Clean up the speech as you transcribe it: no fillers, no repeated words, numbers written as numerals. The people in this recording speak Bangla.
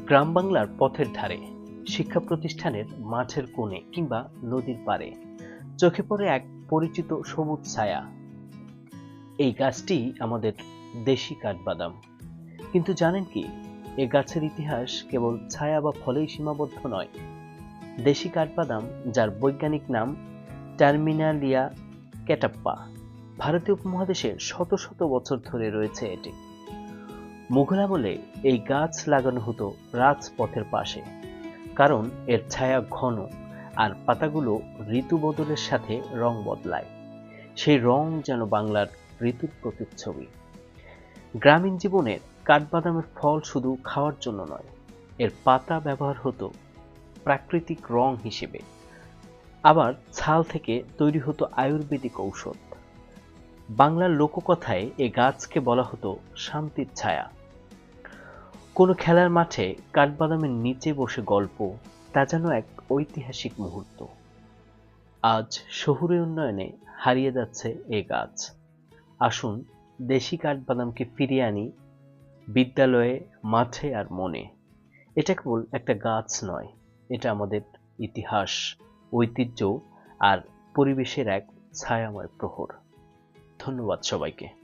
গ্রাম বাংলার পথের ধারে, শিক্ষা প্রতিষ্ঠানের মাঠের কোণে কিংবা নদীর পাড়ে চোখে পড়ে এক পরিচিত সবুজ ছায়া। এই গাছটি আমাদের দেশি কাঠবাদাম। কিন্তু জানেন কি, এ গাছের ইতিহাস কেবল ছায়া বা ফলেই সীমাবদ্ধ নয়। দেশি কাঠবাদাম, যার বৈজ্ঞানিক নাম টার্মিনালিয়া ক্যাটাপ্পা, ভারতীয় উপমহাদেশে শত শত বছর ধরে রয়েছে এটি। মুঘল আমলে এই গাছ লাগানো হতো রাজপথের পাশে, কারণ এর ছায়া ঘন আর পাতাগুলো ঋতু বদলের সাথে রং বদলায়। সেই রং যেন বাংলার ঋতুর প্রতিচ্ছবি। গ্রামীণ জীবনের কাঠবাদামের ফল শুধু খাওয়ার জন্য নয়, এর পাতা ব্যবহার হতো প্রাকৃতিক রং হিসেবে। আবার ছাল থেকে তৈরি হতো আয়ুর্বেদিক ঔষধ। বাংলার লোককথায় এ গাছকে বলা হতো শান্তির ছায়া। কোনো খেলার মাঠে কাঠবাদামের নিচে বসে গল্প, তা যেন এক ঐতিহাসিক মুহূর্ত। আজ শহুরে উন্নয়নে হারিয়ে যাচ্ছে এ গাছ। আসুন দেশি কাঠবাদামকে ফিরিয়ে আনি বিদ্যালয়ে, মাঠে আর মনে। এটা কেবল একটা গাছ নয়, এটা আমাদের ইতিহাস, ঐতিহ্য আর পরিবেশের এক ছায়াময় প্রহর। ধন্যবাদ সবাইকে।